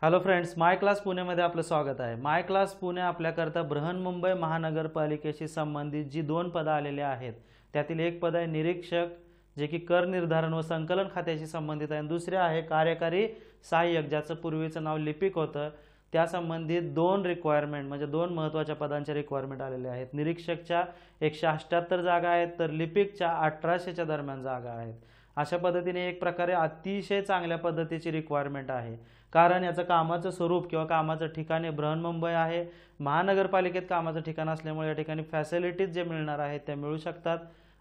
Hello friends, माय class पुणेमध्ये आपलं स्वागत आहे। माय क्लास पुणे आपल्याकरता बृहन्मुंबई महानगरपालिकेशी संबंधित जी दोन पदं आलेली आहेत त्यातील एक पद आहे निरीक्षक, जे की कर निर्धारण व संकलन खात्याशी संबंधित आहे, आणि दुसरे आहे कार्यकारी सहाय्यक, ज्याचं पूर्वीचं नाव लिपिक होतं। त्या संबंधित दोन रिक्वायरमेंट म्हणजे दोन महत्त्वाच्या पदांच्या रिक्वायरमेंट आलेले आहेत। निरीक्षकच्या 178 जागा आहेत, तर लिपिकच्या 1800च्या दरम्यान जागा आहेत। अशा पद्धतीने एक प्रकारे अतिशय चांगल्या पद्धतीची रिक्वायरमेंट आहे, कारण याचं कामाचं स्वरूप किंवा कामाचं ठिकाण बृहन्मुंबई आहे। महानगरपालिकेत कामाचं ठिकाण असल्यामुळे या ठिकाणी फॅसिलिटीज जे मिळणार आहेत त्या मिळू शकतात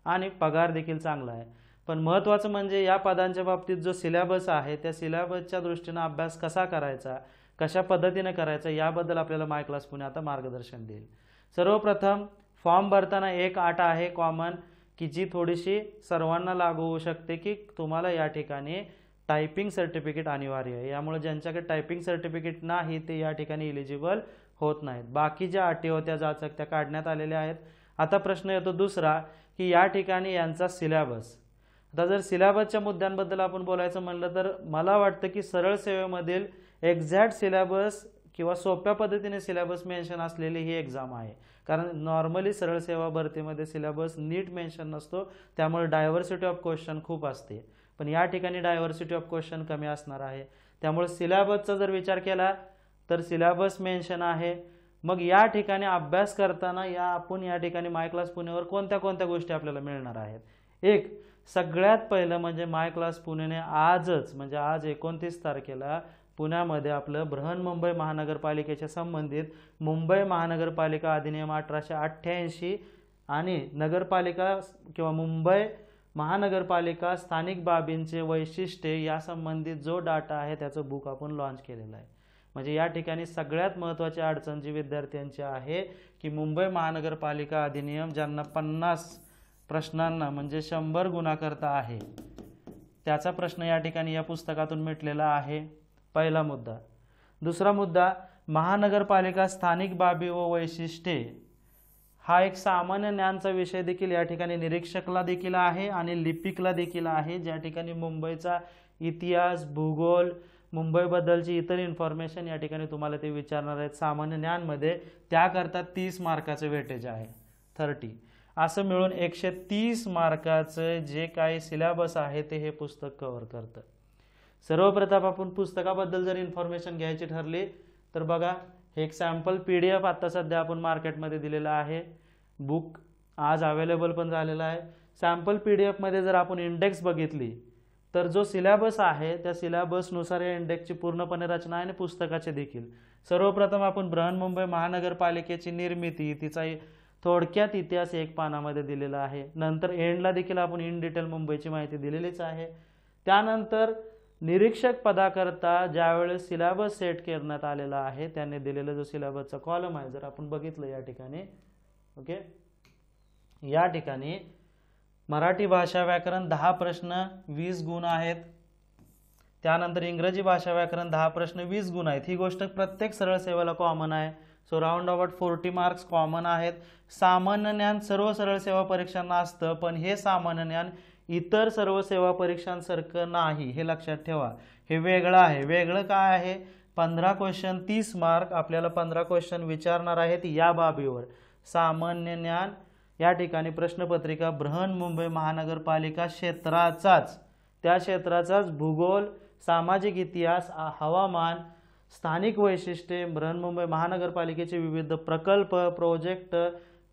आणि पगार देखील चांगला आहे। पण महत्त्वाचं म्हणजे या पदांच्या बाबतीत जो सिलेबस आहे त्या सिलेबसच्या दृष्टीने अभ्यास कसा करायचा, कशा पद्धतीने करायचा, याबद्दल आपल्याला माय क्लास पुणे आता मार्गदर्शन देईल। सर्वप्रथम फॉर्म भरताना एक अट आहे कॉमन, की जी थोडीशी सर्वांना लागू होऊ शकते, की तुम्हाला या ठिकाणी टायपिंग सर्टिफिकेट अनिवार्य आहे। यामुळे ज्यांच्याकडे टायपिंग सर्टिफिकेट नाही ते या ठिकाणी एलिजिबल होत नाहीत। बाकी ज्या अटी होत्या जाचक त्या काढण्यात आलेल्या आहेत। आता प्रश्न येतो दुसरा, की या ठिकाणी यांचा सिलेबस। आता जर सिलेबसच्या मुद्द्यांबद्दल आपण बोलायचं म्हणलं तर मला वाटतं की सरळ सेवेमधील एक्झॅक्ट सिलेबस किंवा सोप्या पद्धतीने सिलेबस मेन्शन असलेली ही एक्झाम आहे, कारण नॉर्मली सरळ सेवा भरतीमध्ये सिलेबस नीट मेन्शन नसतो, त्यामुळे डायव्हर्सिटी ऑफ क्वेश्चन खूप असते। पण या ठिकाणी डायव्हर्सिटी ऑफ क्वेश्चन कमी असणार आहे, त्यामुळे सिलेबसचा जर विचार केला तर सिलेबस मेन्शन आहे। मग या ठिकाणी अभ्यास करताना आपण या ठिकाणी माय क्लास पुणेवर कोणत्या कोणत्या गोष्टी आपल्याला मिळणार आहेत। एक सगळ्यात पहिलं म्हणजे माय क्लास पुणेने आजच म्हणजे आज 29 तारखेला पुण्यामध्ये आपलं बृहन्मुंबई महानगरपालिकेच्या संबंधित मुंबई महानगरपालिका अधिनियम 1888 आणि नगरपालिका किंवा मुंबई महानगरपालिका स्थानिक बाबींचे वैशिष्ट्ये या संबंधित जो डाटा आहे त्याचं बुक आपण लॉन्च केलेलं आहे। म्हणजे या ठिकाणी सगळ्यात महत्त्वाची अडचण जी विद्यार्थ्यांची आहे की मुंबई महानगरपालिका अधिनियम ज्यांना 50 प्रश्नांना म्हणजे 100 गुणा करता आहे त्याचा प्रश्न या ठिकाणी या पुस्तकातून मिटलेला आहे, पहिला मुद्दा। दुसरा मुद्दा, महानगरपालिका स्थानिक बाबी व वैशिष्ट्ये हा एक सामान्य ज्ञानचा विषय देखील या ठिकाणी निरीक्षकला देखील आहे आणि लिपिकला देखील आहे, ज्या ठिकाणी मुंबईचा इतिहास, भूगोल, मुंबईबद्दलची इतर इन्फॉर्मेशन या ठिकाणी तुम्हाला ते विचारणार आहेत सामान्य ज्ञानमध्ये। त्याकरता 30 मार्काचे वेटेज आहे, 30। असं मिळून 130 मार्काचं जे काही सिलेबस आहे ते हे पुस्तक कव्हर करतं। सर्वप्रथम आपण पुस्तकाबद्दल जर इन्फॉर्मेशन घ्यायची ठरली तर बघा, हे एक सॅम्पल PDF आता सध्या आपण मार्केटमध्ये दिलेला आहे। बुक आज अवेलेबल पण झालेला आहे। सॅम्पल PDF मध्ये जर आपण इंडेक्स बघितली तर जो सिलेबस आहे त्या सिलेबसनुसार या इंडेक्सची पूर्णपणे रचना आहे आणि पुस्तकाचे देखील। सर्वप्रथम आपण बृहन्मुंबई महानगरपालिकेची निर्मिती, तिचा थोडक्यात इतिहास एक पानामध्ये दिलेला आहे। नंतर एंडला देखील आपण इन डिटेल मुंबईची माहिती दिलेलीच आहे। त्यानंतर निरीक्षक पदाकरता ज्यावेळेस सिलेबस सेट करण्यात आलेला आहे त्याने दिलेला जो सिलेबसचा कॉलम आहे जर आपण बघितलं या ठिकाणी, ओके, या ठिकाणी मराठी भाषा व्याकरण 10 प्रश्न 20 गुण आहेत। त्यानंतर इंग्रजी भाषा व्याकरण 10 प्रश्न 20 गुण आहेत। ही गोष्ट प्रत्येक सरळ सेवेला कॉमन आहे। So round about 40 marks common आहेत। सामान्य ज्ञान सर्व सरळ सेवा परीक्षांना असतं, पण हे सामान्य ज्ञान इतर सर्व सेवा परीक्षांसारखं नाही, हे लक्षात ठेवा। हे वेगळं आहे। वेगळं काय आहे? 15 क्वेश्चन 30 मार्क आपल्याला 15 क्वेश्चन विचारणार आहेत या बाबीवर। सामान्य ज्ञान या ठिकाणी प्रश्नपत्रिका बृहन्मुंबई महानगरपालिका क्षेत्राचाच, त्या क्षेत्राचाच भूगोल, सामाजिक इतिहास, हवामान, स्थानिक वैशिष्ट्ये, बृहन्मुंबई महानगरपालिकेचे विविध प्रकल्प, प्रोजेक्ट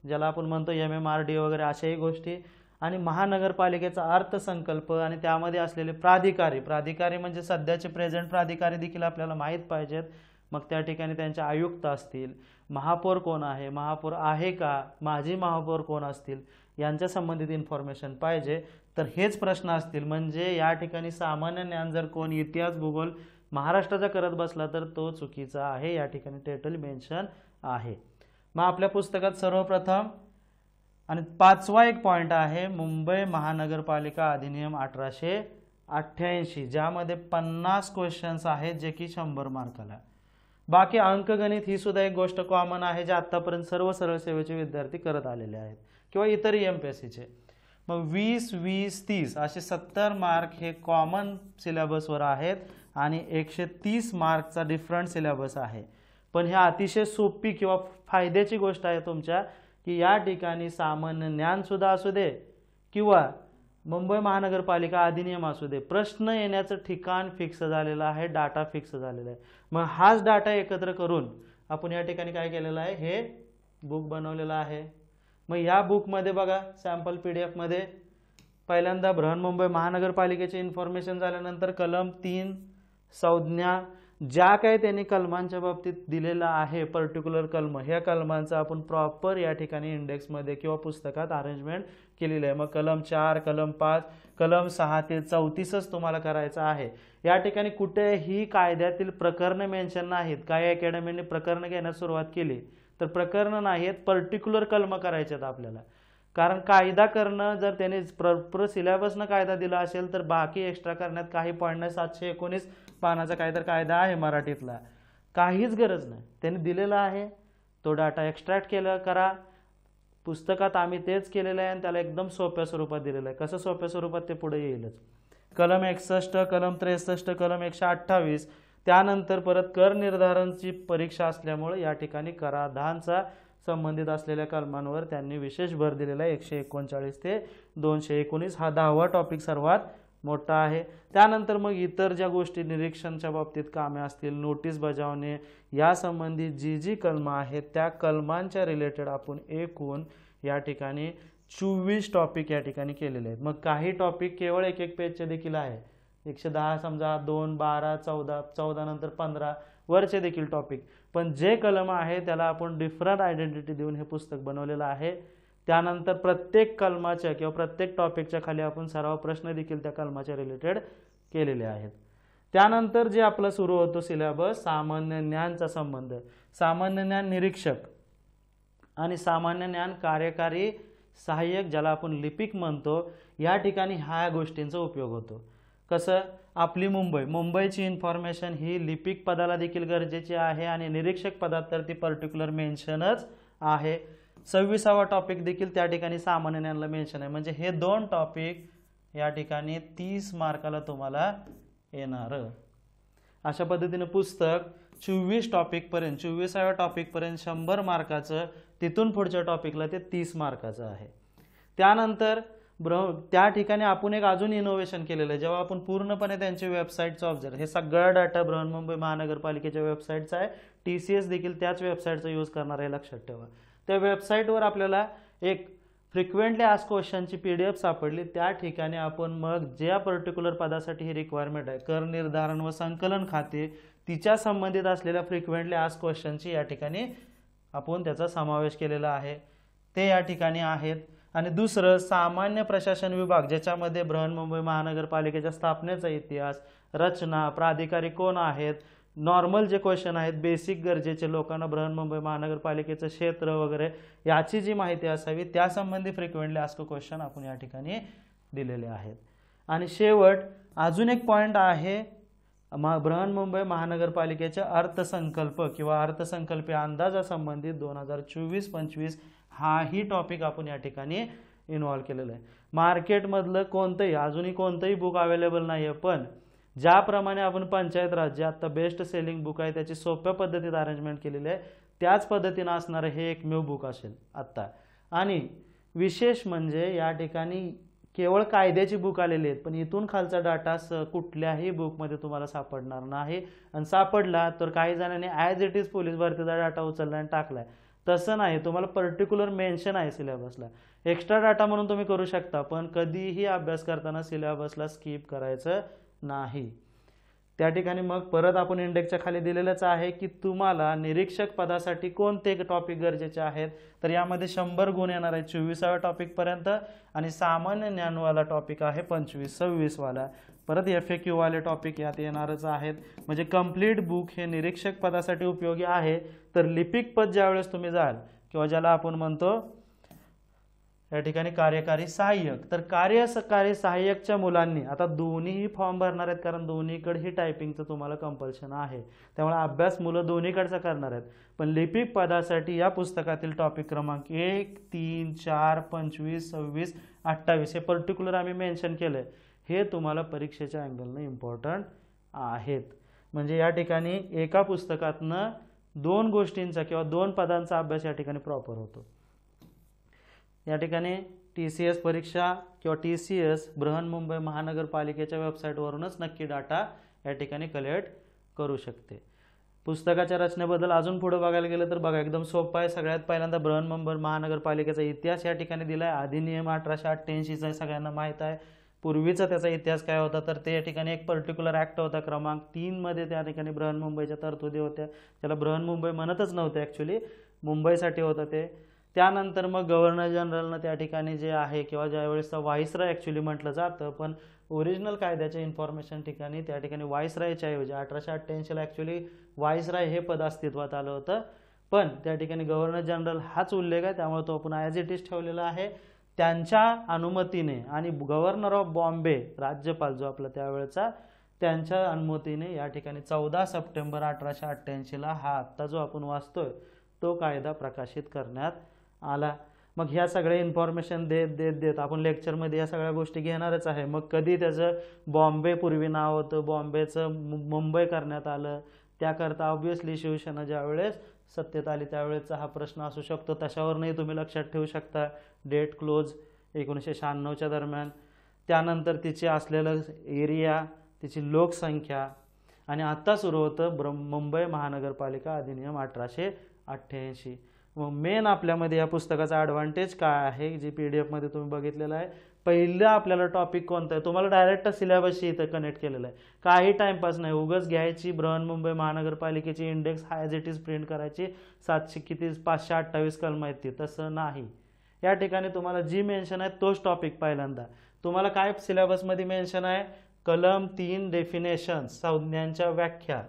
ज्याला आपण म्हणतो MMRD वगैरे अशाही गोष्टी, आणि महानगरपालिकेचा अर्थसंकल्प आणि त्यामध्ये असलेले प्राधिकारी म्हणजे सध्याचे प्रेझेंट प्राधिकारी देखील आपल्याला माहीत पाहिजेत। मग त्या ठिकाणी त्यांचे आयुक्त असतील, महापौर कोण आहे, महापौर आहे का, माजी महापौर कोण असतील, यांच्या संबंधित इन्फॉर्मेशन पाहिजे। तर हेच प्रश्न असतील। म्हणजे या ठिकाणी सामान्य ज्ञान जर कोण इतिहास भूगोल महाराष्ट्राचा करत बसला तर तो चुकीचा आहे, या ठिकाणी टायटल मेन्शन आहे। मग आपल्या पुस्तकात सर्वप्रथम आणि 5वा एक पॉइंट आहे मुंबई महानगरपालिका अधिनियम 1888, ज्यामध्ये 50 क्वेश्चन्स आहेत जे की 100 मार्काला। बाकी अंकगणित ही सुद्धा एक गोष्ट कॉमन आहे जे आतापर्यंत सर्व सरळ सेवेचे विद्यार्थी करत आलेले आहेत किंवा इतर MPSCचे। मग 20, 20, 30 असे 70 मार्क हे कॉमन सिलेबसवर आहेत आणि 130 मार्कचा डिफरंट सिलेबस आहे। पण हे अतिशय सोपी किंवा फायद्याची गोष्ट आहे तुमच्या की या ठिकाणी सामान्य ज्ञान सुद्धा असू दे किंवा मुंबई महानगरपालिका अधिनियम असू दे, प्रश्न येण्याचं ठिकाण फिक्स झालेलं आहे, डाटा फिक्स झालेला आहे। मग हाच डाटा एकत्र करून आपण या ठिकाणी काय केलेलं आहे, हे बुक बनवलेलं आहे। मग या बुकमध्ये बघा सॅम्पल PDF मध्ये पहिल्यांदा बृहन्मुंबई महानगरपालिकेचे इन्फॉर्मेशन झाल्यानंतर कलम 3 संज्ञा ज्या काही त्यांनी कलमांच्या बाबतीत दिलेला आहे पर्टिक्युलर कलम, ह्या कलमांचा आपण प्रॉपर या ठिकाणी इंडेक्स मध्ये किंवा पुस्तकात अरेंजमेंट केलेलं आहे। मग कलम 4, कलम 5, कलम 6 ते 34च तुम्हाला करायचं आहे। या ठिकाणी कुठेही कायद्यातील प्रकरण मेन्शन नाहीत। काही अकॅडमीने प्रकरण घेण्यास सुरुवात केली तर प्रकरण नाहीत, पर्टिक्युलर कलम करायचे आहेत आपल्याला। कारण कायदा करणं जर त्याने प्रॉपर सिलेबसनं कायदा दिला असेल तर बाकी एक्स्ट्रा करण्यात काही पॉईंट नाही। 719 पानाचा कायदा कायदा आहे मराठीतला, काहीच गरज नाही। त्यांनी दिलेला आहे तो डाटा एक्स्ट्रॅक्ट केला करा। पुस्तकात आम्ही तेच केलेलं आहे आणि त्याला एकदम सोप्या स्वरूपात दिलेलं आहे। कसं सोप्या स्वरूपात ते पुढे येईलच। कलम 61, कलम 63, कलम 128, त्यानंतर परत कर निर्धारणची परीक्षा असल्यामुळे या ठिकाणी कराधानचा संबंधित असलेल्या कलमांवर त्यांनी विशेष भर दिलेला आहे। 139 ते 219 हा 10वा टॉपिक सर्वात मोठा आहे। त्यानंतर मग इतर ज्या गोष्टी निरीक्षणच्या बाबतीत कामे असतील, नोटीस बजावणे या संबंधित जी कलम आहेत त्या कलमांच्या रिलेटेड आपण एकूण या ठिकाणी 24 टॉपिक या ठिकाणी केलेले आहेत। मग काही टॉपिक केवळ एक पेजचे देखील आहे। 110 समजा 2, 12, 14, 14 नंतर 15 वरचे देखील टॉपिक, पण जे कलम आहे त्याला आपण डिफरंट आयडेंटिटी देऊन हे पुस्तक बनवलेलं आहे। त्यानंतर प्रत्येक कलमाच्या किंवा प्रत्येक टॉपिकच्या खाली आपण सराव प्रश्न देखील त्या कलमाच्या रिलेटेड केलेले आहेत। त्यानंतर जे आपला सुरू होतो सिलेबस सामान्य ज्ञानचा संबंध, सामान्य ज्ञान निरीक्षक आणि सामान्य ज्ञान कार्यकारी सहाय्यक ज्याला आपण लिपिक म्हणतो, या ठिकाणी ह्या गोष्टींचा उपयोग होतो। कसं, आपली मुंबईची इन्फॉर्मेशन ही लिपिक पदाला देखील गरजेची आहे आणि निरीक्षक पदात तर ती पर्टिक्युलर मेन्शनच आहे। 26वा टॉपिक देखील त्या ठिकाणी सामान्य ज्ञानला मेन्शन आहे। म्हणजे हे दोन टॉपिक या ठिकाणी 30 मार्काला तुम्हाला येणार। अशा पद्धतीने पुस्तक 24 टॉपिक पर्यंत 24व्या टॉपिक पर्यंत 100 मार्काचं, तिथून पुढच्या टॉपिकला ते 30 मार्काचं आहे। त्यानंतर त्या ठिकाणी आपण एक अजून इनोव्हेशन केलेलं आहे। जेव्हा आपण पूर्णपणे त्यांची वेबसाईटचा ऑब्झर्व, हे सगळा डाटा बृहन्मुंबई महानगरपालिकेच्या वेबसाईटचा आहे, TCS देखील त्याच वेबसाईटचा यूज करणार आहे, लक्षात ठेवा। त्या वेबसाईटवर आपल्याला एक फ्रिक्वेंटली आस्क्ड क्वेश्चनची PDF सापडली। त्या ठिकाणी आपण मग ज्या पर्टिक्युलर पदासाठी ही रिक्वायरमेंट आहे, कर निर्धारण व संकलन खाते, तिच्या संबंधित असलेल्या फ्रिक्वेंटली आस्क्ड क्वेश्चनची या ठिकाणी आपण त्याचा समावेश केलेला आहे, ते या ठिकाणी आहेत। आणि दुसरं सामान्य प्रशासन विभाग, ज्याच्यामध्ये बृहन्मुंबई महानगरपालिकेच्या स्थापनेचा इतिहास, रचना, प्राधिकारी कोण आहेत, नॉर्मल जे क्वेश्चन आहेत, बेसिक गरजेचे लोकांना बृहन्मुंबई महानगरपालिकेचं क्षेत्र वगैरे याची जी माहिती असावी त्यासंबंधी फ्रिक्वेंटली आस्क्ड क्वेश्चन आपण या ठिकाणी दिलेले आहेत। आणि शेवट अजून एक पॉइंट आहे, बृहन्मुंबई महानगरपालिकेचे अर्थसंकल्प किंवा अर्थसंकल्पीय अंदाजासंबंधित 2024-25 हाही टॉपिक आपण या ठिकाणी इन्व्हॉल्व केलेला आहे। मार्केटमधलं कोणतंही अजूनही कोणतंही बुक अवेलेबल नाही आहे, पण ज्याप्रमाणे आपण पंचायत राज जे आता बेस्ट सेलिंग बुक आहे त्याची सोप्या पद्धतीत अरेंजमेंट केलेली आहे, त्याच पद्धतीने असणारं हे एकमेव बुक असेल आता। आणि विशेष म्हणजे या ठिकाणी केवळ कायद्याची बुक आलेली आहेत, पण इथून खालचा डाटा कुठल्याही बुकमध्ये तुम्हाला सापडणार नाही। आणि सापडला तर काही जणांनी ॲज इट इज पोलीस भरतीचा डाटा उचलला आणि टाकलाय, तसं नाही। तुम्हाला पर्टिक्युलर मेन्शन आहे सिलेबसला, एक्स्ट्रा डाटा म्हणून तुम्ही करू शकता, पण कधीही अभ्यास करताना सिलेबसला स्किप करायचं नाही। त्या ठिकाणी मग परत आपण इंडेक्सच्या खाली दिलेलंच आहे की तुम्हाला निरीक्षक पदासाठी कोणते टॉपिक गरजेचे आहेत, तर यामध्ये 100 गुण येणार आहेत 24व्या टॉपिक पर्यंत, आणि सामान्य ज्ञानवाला टॉपिक आहे 25-26 वाला, परत FAQ वाले टॉपिक यात येणारच आहेत। म्हणजे कंप्लीट बुक हे निरीक्षक पदासाठी उपयोगी आहे। तर लिपिक पद ज्यावेळेस तुम्ही जाल किंवा ज्याला आपण म्हणतो या ठिकाणी कार्यकारी सहाय्यक, तर कार्यकारी सहाय्यकच्या मुलांनी आता दोन्हीही फॉर्म भरणार आहेत, कारण दोन्हीकडे ही टायपिंगचं तुम्हाला कंपल्शन आहे, त्यामुळे अभ्यास मुलं दोन्हीकडचा करणार आहेत। पण लिपिक पदासाठी या पुस्तकातील टॉपिक क्रमांक 1, 3, 4, 25, 26, 28 हे पर्टिक्युलर आम्ही मेन्शन केलंय, हे तुम्हाला परीक्षेच्या अँगलने इम्पॉर्टंट आहेत. म्हणजे या ठिकाणी एका पुस्तकातनं 2 गोष्टींचा किंवा 2 पदांचा अभ्यास या ठिकाणी प्रॉपर होतो. या ठिकाणी TCS परीक्षा किंवा TCS बृहन्मुंबई महानगरपालिकेच्या वेबसाईटवरूनच नक्की डाटा या ठिकाणी कलेक्ट करू शकते. पुस्तकाच्या रचनेबद्दल अजून पुढे बघायला गेलं तर बघा एकदम सोपं आहे. सगळ्यात पहिल्यांदा बृहन्मुंबई महानगरपालिकेचा इतिहास या ठिकाणी दिला आहे. अधिनियम 1888चा सगळ्यांना माहीत आहे. पूर्वीचा त्याचा इतिहास काय होता तर ते या ठिकाणी एक पर्टिक्युलर ॲक्ट होता क्रमांक 3 मध्ये त्या ठिकाणी बृहन्मुंबईच्या तरतुदी होत्या. त्याला बृहन्मुंबई म्हणतच नव्हते, ॲक्च्युली मुंबईसाठी होतं ते. त्यानंतर मग गव्हर्नर जनरलनं त्या ठिकाणी जे आहे किंवा ज्यावेळेस व्हाईसरॉय ॲक्च्युली म्हटलं जातं, पण ओरिजिनल कायद्याच्या इन्फॉर्मेशन ठिकाणी त्या ठिकाणी व्हाईसरॉयच्या ऐवजी 1888ला ॲक्च्युली व्हाईसरॉय हे पद अस्तित्वात आलं होतं, पण त्या ठिकाणी गव्हर्नर जनरल हाच उल्लेख आहे, त्यामुळे तो आपण ॲज इट इज ठेवलेला आहे. त्यांच्या अनुमतीने आणि गव्हर्नर ऑफ बॉम्बे राज्यपाल जो आपला त्यावेळेचा त्यांच्या अनुमतीने या ठिकाणी 14 सप्टेंबर 1888ला हा आत्ता जो आपण वाचतोय तो कायदा प्रकाशित करण्यात आला. मग ह्या सगळ्या इन्फॉर्मेशन देत आपण लेक्चरमध्ये या सगळ्या गोष्टी घेणारच आहे. मग कधी त्याचं बॉम्बे पूर्वी नाव होतं, बॉम्बेचं मुंबई करण्यात आलं, त्याकरता ऑब्व्हियसली शिवसेना ज्यावेळेस सत्तेत आली त्यावेळेचा हा प्रश्न असू शकतो. तशावरही तुम्ही लक्षात ठेवू शकता. डेट क्लोज 1996च्या दरम्यान, त्यानंतर तिचे असलेलं एरिया, तिची लोकसंख्या, आणि आत्ता सुरू होतं मुंबई महानगरपालिका अधिनियम 1888. मग मेन आपल्यामध्ये या पुस्तकाचा ॲडव्हान्टेज काय आहे, जी PDF मध्ये तुम्ही बघितलेलं आहे. पहिलं आपल्याला टॉपिक कोणता आहे, तुम्हाला डायरेक्ट सिलेबसशी इथं कनेक्ट केलेलं आहे. काही टाइमपास नाही, उगाच घ्यायची बृहन्मुंबई महानगरपालिकेची index as it is print करायची, 528 कलम आहेत ती, तसं नाही. या ठिकाणी तुम्हाला जी मेन्शन आहे तोच टॉपिक पहिल्यांदा. तुम्हाला काय सिलेबसमध्ये मेन्शन आहे, कलम 3 डेफिनेशन्स, संज्ञांच्या व्याख्या.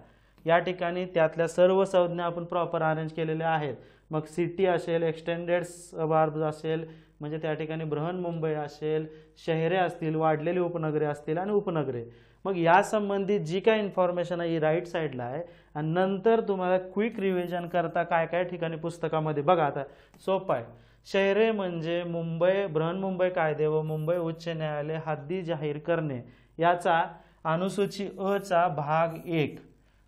या ठिकाणी त्यातल्या सर्व संज्ञा आपण प्रॉपर अरेंज केलेल्या आहेत. मग सिटी असेल, एक्सटेंडेड सबार्ब असेल, म्हणजे त्या ठिकाणी बृहन्मुंबई असेल, शहरे असतील, वाढलेली उपनगरे असतील आणि उपनगरे. मग या संबंधित जी काय इन्फॉर्मेशन आहे ही राईट साईडला आहे. आणि नंतर तुम्हाला क्विक रिव्हिजन करता काय काय ठिकाणी पुस्तकामध्ये बघा. आता सोपं आहे. शहरे म्हणजे मुंबई, बृहन्मुंबई कायदे व मुंबई उच्च न्यायालय हद्दी जाहीर करणे, याचा अनुसूची अ चा भाग 1.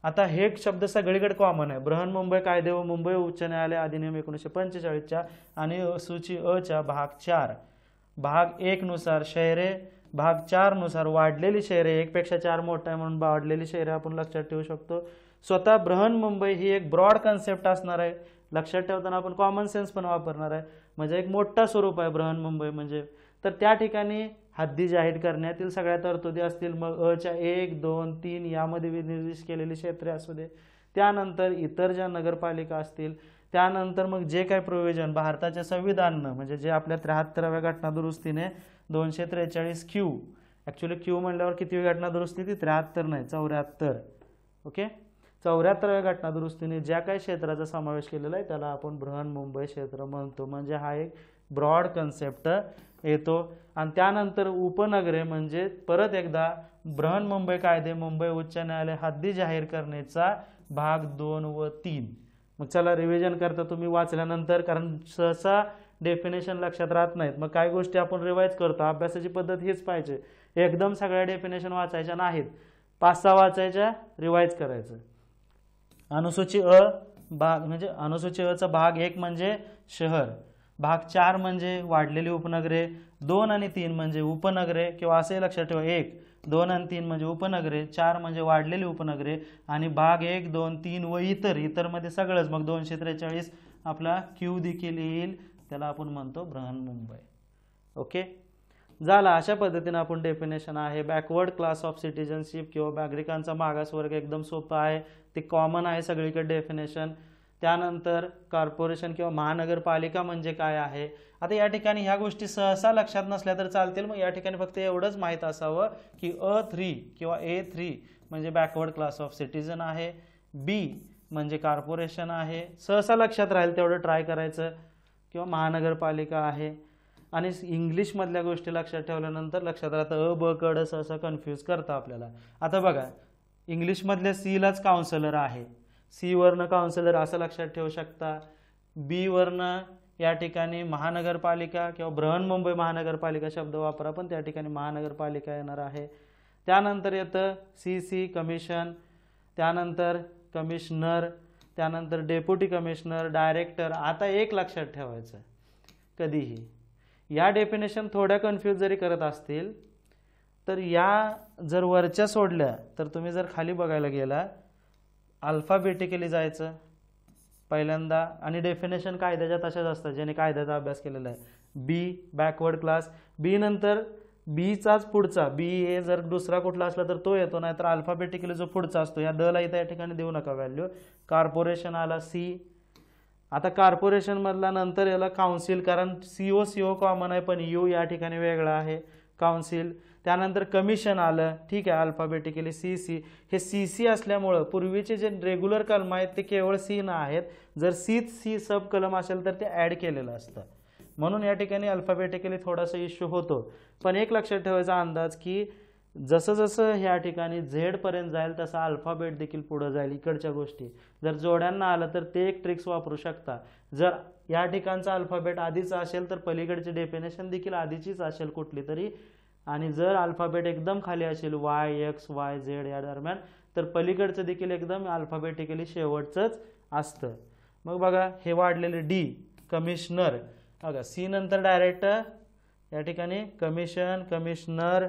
आता हे शब्द सगळीकडे कॉमन आहे. बृहन्मुंबई कायदे व मुंबई उच्च न्यायालय अधिनियम 1945च्या आणि अनुसूची अ च्या भाग 4 भाग 1 नुसार शहरे, भाग 4 नुसार वाढलेली शहरे, 1 पेक्षा 4 मोठा आहे म्हणून वाढलेली शहरे आपण लक्षात ठेवू शकतो. स्वतः बृहन्मुंबई ही एक ब्रॉड कन्सेप्ट असणार आहे. लक्षात ठेवताना आपण कॉमन सेन्स पण वापरणार आहे. म्हणजे एक मोठा स्वरूप आहे बृहन्मुंबई म्हणजे. तर त्या ठिकाणी हद्दी जाहीर करण्यातील सगळ्या तरतुदी असतील. मग अ च्या 1, 2, 3 यामध्ये निर्दिष्ट केलेली क्षेत्रे असू दे. त्यानंतर इतर ज्या नगरपालिका असतील, त्यानंतर मग जे काही प्रोव्हिजन भारताच्या संविधानानं, म्हणजे जे आपल्या 73व्या घटनादुरुस्तीने 243 क्यू, ॲक्च्युली क्यू म्हणल्यावर किती घटना दुरुस्ती ती 73 नाही 74, ओके, 74व्या घटनादुरुस्तीने ज्या काही क्षेत्राचा समावेश केलेला आहे त्याला आपण बृहन्मुंबई क्षेत्र म्हणतो. म्हणजे हा एक ब्रॉड कन्सेप्ट येतो. आणि त्यानंतर उपनगरे म्हणजे परत एकदा बृहन्मुंबई कायदे मुंबई उच्च न्यायालय हद्दी जाहीर करण्याचा भाग 2 व 3. मग चला रिव्हिजन करता तुम्ही वाचल्यानंतर, कारण सहसा डेफिनेशन लक्षात राहत नाहीत. मग काय गोष्टी आपण रिवाइज करतो. अभ्यासाची पद्धत हीच पाहिजे. एकदम सगळ्या डेफिनेशन वाचायच्या नाहीत, 5-6 वाचायच्या, रिवाइज करायचं. अनुसूची अ भाग म्हणजे अनुसूची अ चा भाग 1 म्हणजे शहर, भाग 4 म्हणजे वाढलेली उपनगरे, 2 आणि 3 म्हणजे उपनगरे, किंवा असे लक्षात ठेवा 1, 2 आणि 3 म्हणजे उपनगरे, 4 म्हणजे वाढलेली उपनगरे, आणि भाग 1, 2, 3 व इतर मध्ये सगळंच. मग 243 आपला क्यू देखील येईल, त्याला आपण म्हणतो बृहन्मुंबई. ओके, झाला. अशा पद्धतीने आपण डेफिनेशन आहे. बॅकवर्ड क्लास ऑफ सिटिझनशिप किंवा नागरिकांचा मागासवर्ग एकदम सोपा आहे, ते कॉमन आहे सगळीकडे डेफिनेशन. त्यानंतर कॉर्पोरेशन किंवा महानगरपालिका म्हणजे काय आहे. आता या ठिकाणी ह्या गोष्टी सहसा लक्षात नसल्या तर चालतील. मग या ठिकाणी फक्त एवढंच माहीत असावं की A3 किंवा A3 म्हणजे बॅकवर्ड क्लास ऑफ सिटिझन आहे, B म्हणजे कॉर्पोरेशन आहे, सहसा लक्षात राहील तेवढं ट्राय करायचं, किंवा महानगरपालिका आहे. आणि इंग्लिशमधल्या गोष्टी लक्षात ठेवल्यानंतर लक्षात राहतं. ब क ड सहसा कन्फ्यूज करतं आपल्याला. आता बघा, इंग्लिशमधल्या सीलाच काउन्सिलर आहे, सी वरनं काउन्सिलर असं लक्षात ठेवू शकता. बी वरनं या ठिकाणी महानगरपालिका किंवा बृहन्मुंबई महानगरपालिका शब्द वापरा, पण त्या ठिकाणी महानगरपालिका येणार आहे. त्यानंतर येतं CC कमिशन, त्यानंतर कमिशनर, त्यानंतर डेप्युटी कमिशनर, डायरेक्टर. आता एक लक्षात ठेवायचं, कधीही या डेफिनेशन थोड्या कन्फ्यूज जरी करत असतील तर या जर वरच्या सोडल्या तर तुम्ही जर खाली बघायला गेला अल्फाबेटिकली जायचं पहिल्यांदा, आणि डेफिनेशन कायद्याच्या तशाच असतात ज्याने कायद्याचा अभ्यास केलेला आहे. बी बॅकवर्ड क्लास, बी नंतर बीचाच पुढचा, बी हे जर दुसरा कुठला असला तर तो येतो, नाहीतर अल्फाबेटिकली जो पुढचा असतो, या ड ला इथं या ठिकाणी देऊ नका व्हॅल्यू. कॉर्पोरेशन आला सी. आता कॉर्पोरेशन मधला नंतर याला काउन्सिल, कारण CO कॉमन आहे पण यू या ठिकाणी वेगळा आहे, काउन्सिल. त्यानंतर कमिशन आलं, ठीक आहे, अल्फाबेटिकली CC. हे CC असल्यामुळं पूर्वीचे जे रेग्युलर कलम आहेत ते केवळ C ना आहेत, जर C सब कलम असेल तर ते ॲड केलेलं असतं, म्हणून या ठिकाणी अल्फाबेटिकली थोडासा इश्यू होतो. पण एक लक्षात ठेवायचा अंदाज की जसं जसं ह्या ठिकाणी Z पर्यंत जाईल तसा अल्फाबेट देखील पुढे जाईल. इकडच्या गोष्टी जर जोड्यांना आलं तर ते एक ट्रिक्स वापरू शकता. जर या ठिकाणचा अल्फाबेट आधीच असेल तर पलीकडची डेफिनेशन देखील आधीचीच असेल कुठली तरी, आणि जर अल्फाबेट एकदम खाली असेल Y X Y Z या दरम्यान तर पलीकडचं देखील एकदम अल्फाबेटिकली शेवटचंच असतं. मग बघा हे वाढलेले D कमिशनर, बघा C नंतर डायरेक्टर या ठिकाणी कमिशन कमिशनर,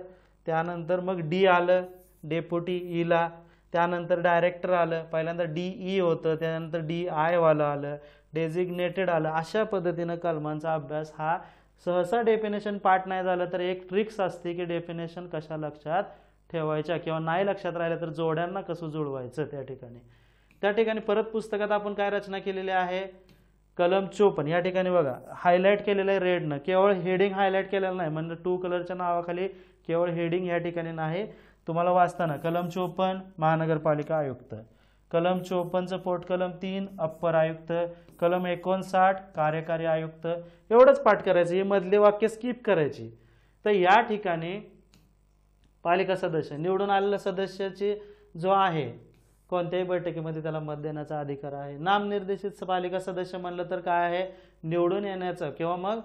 त्यानंतर मग D आलं डेप्युटी E ला, त्यानंतर डायरेक्टर आलं, पहिल्यांदा DE होतं, त्यानंतर DI वाला आलं, डेझिग्नेटेड आलं. अशा पद्धतीनं कलमांचा अभ्यास हा सहसा डेफिनेशन पाठ नाही झालं तर एक ट्रिक्स असते की डेफिनेशन कशा लक्षात ठेवायच्या, किंवा नाही लक्षात राहिलं तर जोड्यांना कसं जुळवायचं. त्या ठिकाणी परत पुस्तकात आपण काय रचना केलेली आहे, कलम 54 या ठिकाणी बघा हायलाइट केलेलं आहे रेडनं, केवळ हेडिंग हायलाइट केलेलं नाही, म्हणजे 2 कलरच्या नावाखाली केवळ हेडिंग या ठिकाणी नाही. तुम्हाला वाचताना कलम 54 महानगरपालिका आयुक्त, कलम 54चं पोट कलम 3 अप्पर आयुक्त, कलम 59 कार्यकारी आयुक्त, एवढंच पाठ करायचं, हे मधले वाक्य स्किप करायची. तर या ठिकाणी पालिका सदस्य निवडून आलेल्या सदस्याची जो आहे कोणत्याही बैठकीमध्ये त्याला मत देण्याचा अधिकार आहे. नामनिर्देशित पालिका सदस्य म्हणलं तर काय आहे, निवडून येण्याचं, किंवा मग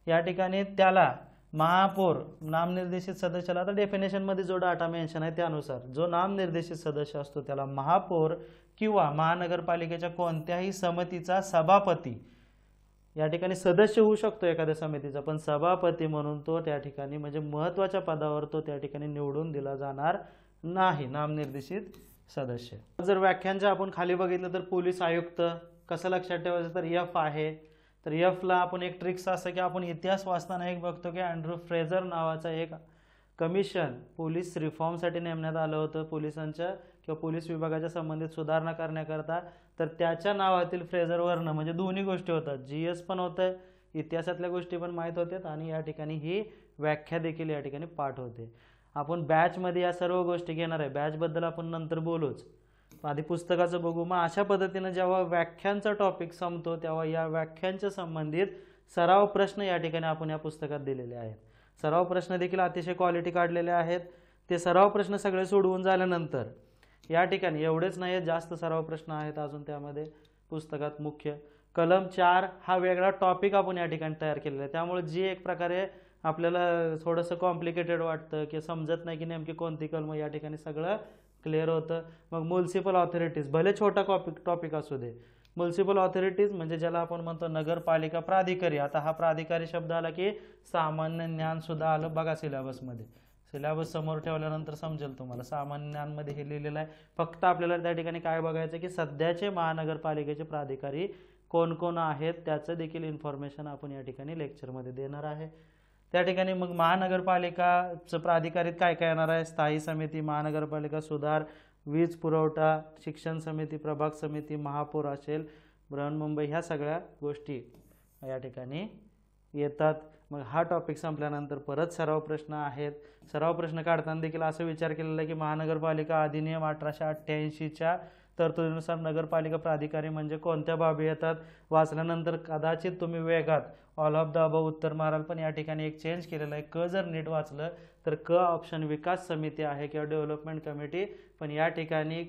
या ठिकाणी त्याला महापौर नामनिर्देशित सदस्याला, आता डेफिनेशन मध्ये जो डाटा मेन्शन आहे त्यानुसार जो नामनिर्देशित सदस्य असतो त्याला महापौर किंवा महानगरपालिकेच्या कोणत्याही समितीचा सभापती, या ठिकाणी सदस्य होऊ शकतो एखाद्या समितीचा, पण सभापती म्हणून तो त्या ठिकाणी म्हणजे महत्त्वाच्या पदावर तो त्या ठिकाणी निवडून दिला जाणार नाही, नामनिर्देशित सदस्य. जर व्याख्यांच्या आपण खाली बघितलं तर पोलीस आयुक्त कसं लक्षात ठेवायचं तर F आहे. तर F ला आपण एक ट्रिक्स असं की आपण इतिहास वाचताना एक बघतो की अँड्रू फ्रेझर नावाचा एक कमिशन पोलीस रिफॉर्मसाठी नेमण्यात आलं होतं, पोलिसांच्या किंवा पोलीस विभागाच्या संबंधित सुधारणा करण्याकरता. तर त्याच्या नावातील फ्रेझरवरनं म्हणजे दोन्ही गोष्टी होतात, GS पण होतं, इतिहासातल्या गोष्टी पण माहीत होतात, आणि या ठिकाणी ही व्याख्या देखील या ठिकाणी पाठ होते. आपण बॅचमध्ये या सर्व गोष्टी घेणार आहे, बॅचबद्दल आपण नंतर बोलूच, आधी पुस्तकाचं बघू. मग अशा पद्धतीनं जेव्हा व्याख्यांचा टॉपिक संपतो तेव्हा या व्याख्यांच्या संबंधित सराव प्रश्न या ठिकाणी आपण या पुस्तकात दिलेले आहेत. सराव प्रश्न देखील अतिशय क्वालिटी काढलेले आहेत. ते सराव प्रश्न सगळे सोडवून झाल्यानंतर या ठिकाणी एवढेच नाही, जास्त सराव प्रश्न आहेत अजून त्यामध्ये पुस्तकात. मुख्य कलम 4 हा वेगळा टॉपिक आपण या ठिकाणी तयार केलेला आहे, त्यामुळे जी एक प्रकारे आपल्याला थोडंसं कॉम्प्लिकेटेड वाटतं की समजत नाही की नेमकी कोणती कलम, या ठिकाणी सगळं क्लिअर होतं. मग म्युनिसिपल ऑथॉरिटीज भले छोटा टॉपिक असू दे, म्युनिसिपल ऑथॉरिटीज म्हणजे ज्याला आपण म्हणतो नगरपालिका प्राधिकारी. आता हा प्राधिकारी शब्द आला की सामान्य ज्ञान सुद्धा आलं बघा सिलेबसमध्ये, सिलेबस समोर ठेवल्यानंतर समजेल तुम्हाला. सामान्य ज्ञानमध्ये हे लिहिलेलं आहे. फक्त आपल्याला त्या ठिकाणी काय बघायचं की सध्याचे महानगरपालिकेचे प्राधिकारी कोण कोण आहेत त्याचं देखील इन्फॉर्मेशन आपण या ठिकाणी लेक्चरमध्ये देणार आहे. त्या ठिकाणी मग महानगरपालिकाचं प्राधिकारीत काय काय येणार आहे, स्थायी समिती, महानगरपालिका सुधार, वीज पुरवठा, शिक्षण समिती, प्रभाग समिती, महापौर असेल, बृहन्मुंबई, ह्या सगळ्या गोष्टी या ठिकाणी येतात. मग हा टॉपिक संपल्यानंतर परत सराव प्रश्न आहेत. सराव प्रश्न काढताना देखील असं विचार केलेला आहे की महानगरपालिका अधिनियम 1888च्या तरतुदीनुसार नगरपालिका प्राधिकारी म्हणजे कोणत्या बाबी येतात. वाचल्यानंतर कदाचित तुम्ही वेगात ऑल ऑफ द अबव उत्तर माराल, पण या ठिकाणी एक चेंज केलेला आहे. क जर नीट वाचलं तर क ऑप्शन विकास समिती आहे किंवा डेव्हलपमेंट कमिटी, पण या ठिकाणी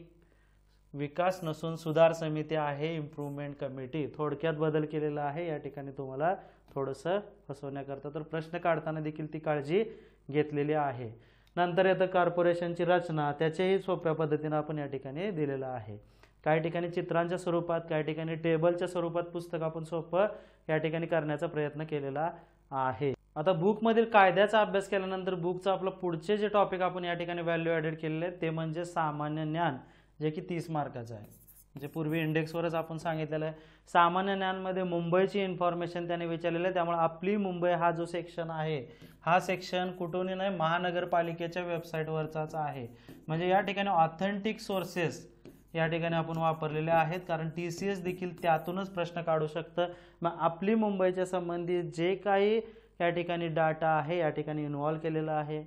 विकास नसून सुधार समिती आहे, इम्प्रूव्हमेंट कमिटी. थोडक्यात बदल केलेला आहे या ठिकाणी तुम्हाला थोडंसं फसवण्याकरता. तर प्रश्न काढताना देखील ती काळजी घेतलेली आहे. नंतर येतं कॉर्पोरेशनची रचना, त्याचेही सोप्या पद्धतीने आपण या ठिकाणी दिलेलं आहे. काही ठिकाणी चित्रांच्या स्वरूपात, काही ठिकाणी टेबलच्या स्वरूपात पुस्तक आपण सोपं या ठिकाणी करण्याचा प्रयत्न केलेला आहे. आता बुकमधील कायद्याचा अभ्यास केल्यानंतर बुकचा आपलं पुढचे जे टॉपिक आपण या ठिकाणी व्हॅल्यू ॲडेड केलेले आहेत ते म्हणजे सामान्य ज्ञान, जे की 30 मार्काचं आहे. म्हणजे पूर्वी इंडेक्सवरच आपण सांगितलेलं आहे. सामान्य ज्ञानमध्ये मुंबईची इन्फॉर्मेशन त्याने विचारलेलं आहे, त्यामुळे आपली मुंबई हा जो सेक्शन आहे हा सेक्शन कुठूनही नाही, महानगरपालिकेच्या वेबसाईटवरचाच आहे. म्हणजे या ठिकाणी ऑथेंटिक सोर्सेस या ठिकाणी आपण वापरलेले आहेत, कारण TCS देखील त्यातूनच प्रश्न काढू शकतं. मग आपली मुंबईच्या संबंधित जे काही या ठिकाणी डाटा आहे या ठिकाणी इन्व्हॉल्व केलेला आहे,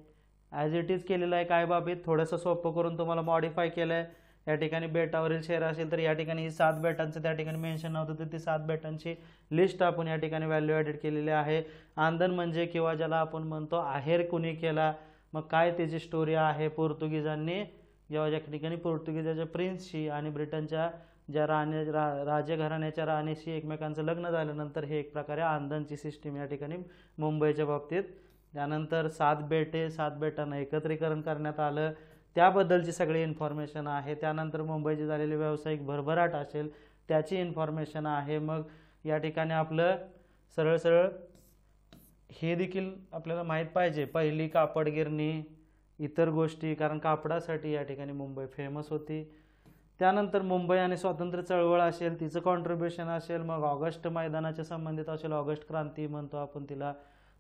ॲज इट इज केलेलं आहे. काय बाबीत थोडंसं सोपं करून तुम्हाला मॉडिफाय केलं आहे. या ठिकाणी बेटावरील शहर असेल तर या ठिकाणी 7 बेटांचं त्या ठिकाणी मेन्शन नव्हतं, तर ती 7 बेटांची लिस्ट आपण या ठिकाणी व्हॅल्यू ॲडेड केलेली आहे. आंदण म्हणजे किंवा ज्याला आपण म्हणतो आहेर कुणी केला, मग काय त्याची स्टोरी आहे. पोर्तुगीजांनी जेव्हा या ठिकाणी पोर्तुगीजाच्या प्रिन्सशी आणि ब्रिटनच्या ज्या राजघराण्याच्या राणीशी एकमेकांचं लग्न झाल्यानंतर हे एक प्रकारे आंदणची सिस्टीम या ठिकाणी मुंबईच्या बाबतीत. त्यानंतर 7 बेटे, 7 बेटांना एकत्रीकरण करण्यात आलं, त्याबद्दलची सगळी इन्फॉर्मेशन आहे. त्यानंतर मुंबईची झालेली व्यावसायिक भरभराट असेल त्याची इन्फॉर्मेशन आहे. मग या ठिकाणी आपलं सरळ सरळ हे देखील आपल्याला माहीत पाहिजे, पहिली कापड गिरणी, इतर गोष्टी, कारण कापडासाठी या ठिकाणी मुंबई फेमस होती. त्यानंतर मुंबई आणि स्वातंत्र्य चळवळ असेल, तिचं कॉन्ट्रीब्युशन असेल, मग ऑगस्ट मैदानाच्या संबंधित असेल, ऑगस्ट क्रांती म्हणतो आपण तिला.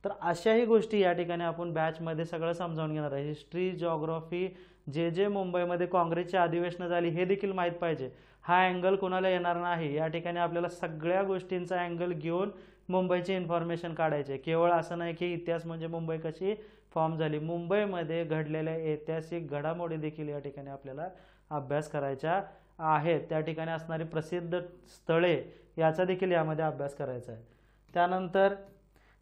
तर अशाही गोष्टी या ठिकाणी आपण बॅचमध्ये सगळं समजावून घेणार आहे. हिस्ट्री, जिओग्राफी, जे काँग्रेसची काँग्रेसची अधिवेशनं झाली हे देखील माहीत पाहिजे. हा अँगल कोणाला येणार नाही. या ठिकाणी आपल्याला सगळ्या गोष्टींचा अँगल घेऊन मुंबईची इन्फॉर्मेशन काढायचे. केवळ असं नाही की इतिहास म्हणजे मुंबई कशी फॉर्म झाली, मुंबईमध्ये घडलेल्या ऐतिहासिक घडामोडी देखील या ठिकाणी आपल्याला अभ्यास करायच्या आहेत. त्या ठिकाणी असणारी प्रसिद्ध स्थळे याचा देखील यामध्ये अभ्यास करायचा आहे. त्यानंतर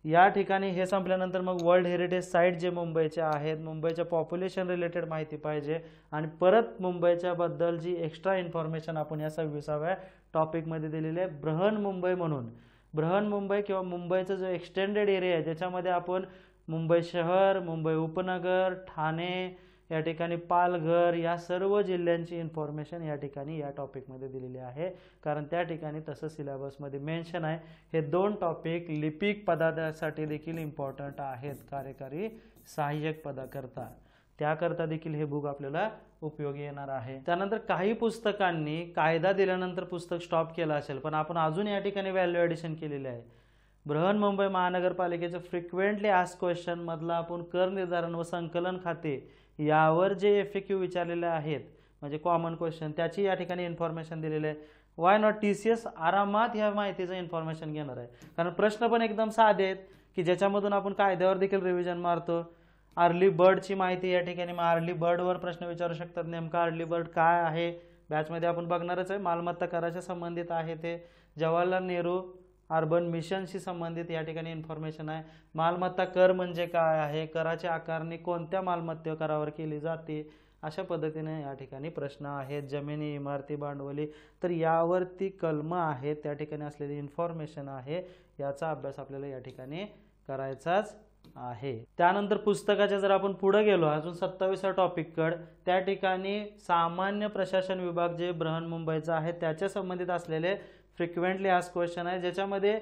या ठिकाणी हे संपल्यानंतर मग वर्ल्ड हेरिटेज साईट जे मुंबईच्या आहेत, मुंबईच्या पॉप्युलेशन रिलेटेड माहिती पाहिजे आणि परत मुंबईच्या बद्दलची एक्स्ट्रा इन्फॉर्मेशन आपण या 26व्या टॉपिकमध्ये दिलेली आहे. बृहन्मुंबई म्हणून, बृहन्मुंबई किंवा मुंबईचा जो एक्सटेंडेड एरिया आहे ज्याच्यामध्ये आपण मुंबई शहर, मुंबई उपनगर, ठाणे, या ठिकाणी पालघर, या सर्व जिल्ह्यांची इन्फॉर्मेशन या ठिकाणी या टॉपिकमध्ये दिलेली आहे, कारण त्या ठिकाणी तसं सिलेबसमध्ये मेन्शन आहे. हे 2 टॉपिक लिपिक पदासाठी देखील इम्पॉर्टंट आहेत, कार्यकारी सहाय्यक पदाकरता, त्याकरता देखील हे बुक आपल्याला उपयोगी येणार आहे. त्यानंतर काही पुस्तकांनी कायदा दिल्यानंतर पुस्तक स्टॉप केलं असेल, पण आपण अजून या ठिकाणी व्हॅल्यू ॲडिशन केलेले आहे. बृहन्मुंबई महानगरपालिकेचं फ्रिक्वेंटली आस्क्ड क्वेश्चन मधला आपण कर निर्धारण व संकलन खाते यावर जे FAQ विचारलेले आहेत, म्हणजे कॉमन क्वेश्चन, त्याची या ठिकाणी इन्फॉर्मेशन दिलेली आहे. वाय नॉट, TCS आरामात ह्या माहितीचं इन्फॉर्मेशन घेणार आहे, कारण प्रश्न पण एकदम साधे आहेत की ज्याच्यामधून आपण कायद्यावर देखील रिव्हिजन मारतो. अर्ली बर्डची माहिती या ठिकाणी, मग अर्ली बर्डवर प्रश्न विचारू शकतात. नेमका अर्ली बर्ड काय आहे बॅचमध्ये आपण बघणारच आहे. मालमत्ता कराच्या संबंधित आहे ते. जवाहरलाल नेहरू अर्बन मिशनशी संबंधित या ठिकाणी इन्फॉर्मेशन आहे. मालमत्ता कर म्हणजे काय आहे, कराची आकारणी कोणत्या मालमत्तेवर करावर केली जाते, अशा पद्धतीने या ठिकाणी प्रश्न आहेत. जमिनी, इमारती, भांडवली, तर यावरती कलम आहेत, त्या ठिकाणी असलेली इन्फॉर्मेशन आहे, याचा अभ्यास आपल्याला या ठिकाणी करायचाच आहे. त्यानंतर पुस्तकाच्या जर आपण पुढे गेलो अजून 27व्या टॉपिककडे, त्या ठिकाणी सामान्य प्रशासन विभाग जे बृहन्मुंबईचा आहे त्याच्या संबंधित असलेले फ्रिक्वेंटली आस्क्ड क्वेश्चन आहे, ज्याच्यामध्ये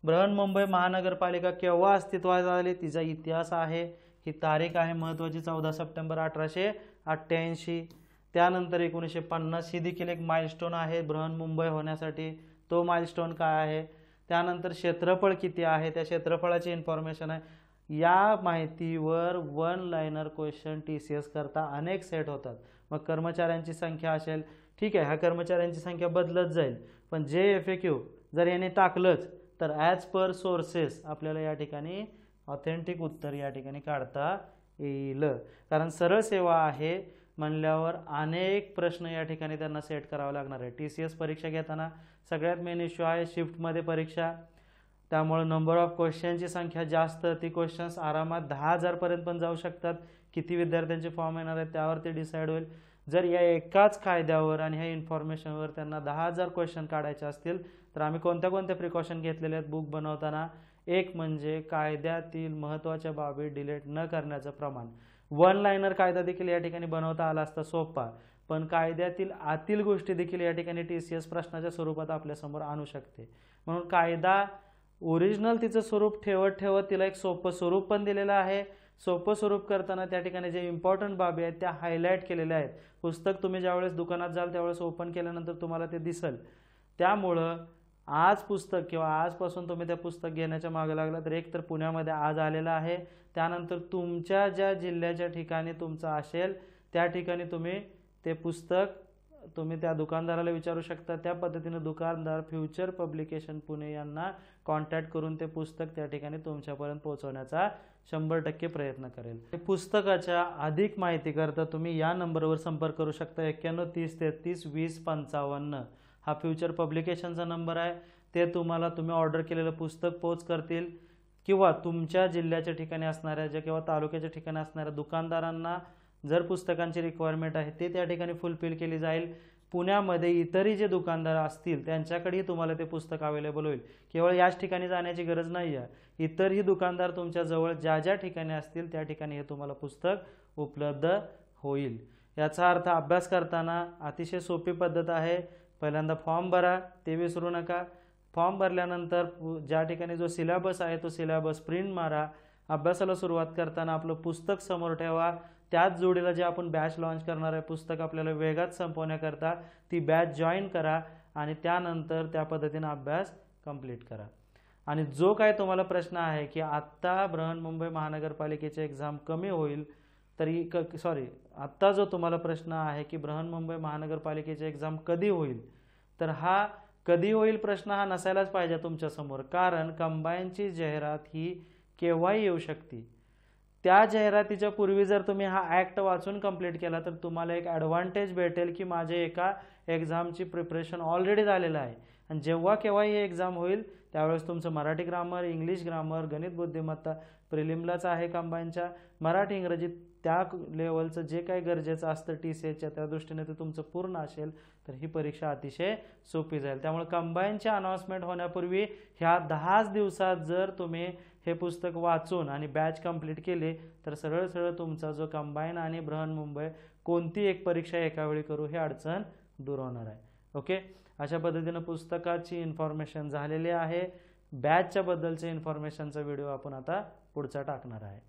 बृहन्मुंबई महानगरपालिका केव्हा अस्तित्वात आली, तिचा इतिहास आहे, ही तारीख आहे महत्त्वाची 14 सप्टेंबर 1888. त्यानंतर 1950 ही देखील एक माइलस्टोन आहे बृहन्मुंबई होण्यासाठी, तो माइलस्टोन काय आहे. त्यानंतर क्षेत्रफळ किती आहे, त्या क्षेत्रफळाची इन्फॉर्मेशन आहे. या माहितीवर 1 लाइनर क्वेश्चन TCS करता अनेक सेट होतात. मग कर्मचाऱ्यांची संख्या असेल, ठीक आहे, ह्या कर्मचाऱ्यांची संख्या बदलत जाईल, पण जे FAQ जर याने टाकलंच तर ॲज पर सोर्सेस आपल्याला या ठिकाणी ऑथेंटिक उत्तर या ठिकाणी काढता येईल, कारण सरळ सेवा आहे म्हणल्यावर अनेक प्रश्न या ठिकाणी त्यांना सेट करावं लागणार आहे. TCS परीक्षा घेताना सगळ्यात मेन इश्यू आहे शिफ्टमध्ये परीक्षा, त्यामुळे नंबर ऑफ क्वेश्चनची संख्या जास्त, ती क्वेश्चन्स आरामात 10,000 पर्यंत पण जाऊ शकतात. किती विद्यार्थ्यांचे फॉर्म येणार आहेत त्यावर ते डिसाईड होईल. जर या एकाच कायद्यावर आणि ह्या इन्फॉर्मेशनवर त्यांना 10,000 क्वेश्चन काढायचे असतील तर आम्ही कोणत्या कोणत्या प्रिकॉशन घेतलेले आहेत बुक बनवताना. एक म्हणजे कायद्यातील महत्त्वाच्या बाबी डिलीट न करण्याचं प्रमाण. वन लाईनर कायदा देखील या ठिकाणी बनवता आला असता सोपा, पण कायद्यातील आतील गोष्टी देखील या ठिकाणी TCS प्रश्नाच्या स्वरूपात आपल्यासमोर आणू शकते. म्हणून कायदा ओरिजिनल तिचं स्वरूप ठेवत ठेवत तिला एक सोपं स्वरूप पण दिलेलं आहे. सोपं स्वरूप करताना त्या ठिकाणी जे इम्पॉर्टंट बाबी आहेत त्या हायलाईट केलेल्या आहेत. पुस्तक तुम्ही ज्यावेळेस दुकानात जाल त्यावेळेस ओपन केल्यानंतर तुम्हाला ते दिसेल. त्यामुळं आज पुस्तक किंवा आजपासून तुम्ही ते पुस्तक घेण्याच्या मागे लागला तर एक तर पुण्यामध्ये आज आलेलं आहे, त्यानंतर तुमच्या ज्या जिल्ह्याच्या ठिकाणी तुमचं असेल त्या ठिकाणी तुम्ही ते पुस्तक तुम्ही त्या दुकानदाराला विचारू शकता. त्या पद्धतीने दुकानदार फ्युचर पब्लिकेशन पुणे यांना कॉन्टॅक्ट करून ते पुस्तक त्या ठिकाणी तुमच्यापर्यंत पोहोचवण्याचा 100% प्रयत्न करेल. पुस्तकाच्या अधिक माहितीकरता तुम्ही या नंबरवर संपर्क करू शकता. 91 30 33 20 55 हा फ्युचर पब्लिकेशनचा नंबर आहे. ते तुम्ही ऑर्डर केलेलं पुस्तक पोच करतील किंवा तुमच्या जिल्ह्याच्या ठिकाणी असणाऱ्या ज्या किंवा तालुक्याच्या ठिकाणी असणाऱ्या दुकानदारांना जर पुस्तकांची रिक्वायरमेंट आहे ते त्या ठिकाणी फुलफिल केली जाईल. पुण्यामध्ये इतरही जे दुकानदार असतील त्यांच्याकडेही तुम्हाला ते पुस्तक अवेलेबल होईल. केवळ याच ठिकाणी जाण्याची गरज नाही आहे. इतरही दुकानदार तुमच्या जवळ ज्या ज्या ठिकाणी असतील त्या ठिकाणी हे तुम्हाला पुस्तक उपलब्ध होईल. याचा अर्थ अभ्यास करताना अतिशय सोपी पद्धत आहे. पहिल्यांदा फॉर्म भरा, ते विसरू नका. फॉर्म भरल्यानंतर ज्या ठिकाणी जो सिलेबस आहे तो सिलेबस प्रिंट मारा. अभ्यासाला सुरुवात करताना आपलं पुस्तक समोर ठेवा. त्याच जोडीला जे आपण बॅच लॉन्च करणार आहे पुस्तक आपल्याला वेगात संपवण्याकरता ती बॅच जॉईन करा आणि त्यानंतर त्या पद्धतीने अभ्यास कंप्लीट करा. आणि जो काय तुम्हाला प्रश्न आहे की आत्ता बृहन्मुंबई महानगरपालिकेची एक्झाम कमी होईल तरी आत्ता जो तुम्हाला प्रश्न आहे की बृहन्मुंबई महानगरपालिकेची एक्झाम कधी होईल, तर हा कधी होईल प्रश्न हा नसायलाच पाहिजे तुमच्यासमोर. कारण कंबाईनची जाहिरात ही केव्हाही येऊ शकते. त्या जाहिरातीच्या पूर्वी जर तुम्ही हा ॲक्ट वाचून कंप्लीट केला तर तुम्हाला एक ॲडव्हान्टेज भेटेल की माझे एका एक्झामची प्रिपरेशन ऑलरेडी झालेलं आहे. आणि जेव्हा केव्हा ही एक्झाम होईल त्यावेळेस तुमचं मराठी ग्रामर, इंग्लिश ग्रामर, गणित बुद्धिमत्ता प्रिलिमलाच आहे कंबाईनच्या, मराठी इंग्रजी त्या लेवलचं जे काही गरजेचं असतं TCSच्या त्या दृष्टीने ते तुमचं पूर्ण असेल तर ही परीक्षा अतिशय सोपी जाईल. त्यामुळे कंबाईनचे अनाउन्समेंट होण्यापूर्वी ह्या 10 दिवसात जर तुम्ही हे पुस्तक वाचून आणि बॅच कंप्लीट केली तर सरळ सरळ तुमचा जो कंबाईन आणि बृहन्मुंबई कोणती एक परीक्षा एकावेळी करू हे अडचण दूर होणार आहे. ओके, अशा पद्धतीने पुस्तकाची इन्फॉर्मेशन झालेली आहे. बॅचच्या बद्दलचे इन्फॉर्मेशनचा व्हिडिओ आपण आता पुढचा टाकणार आहे.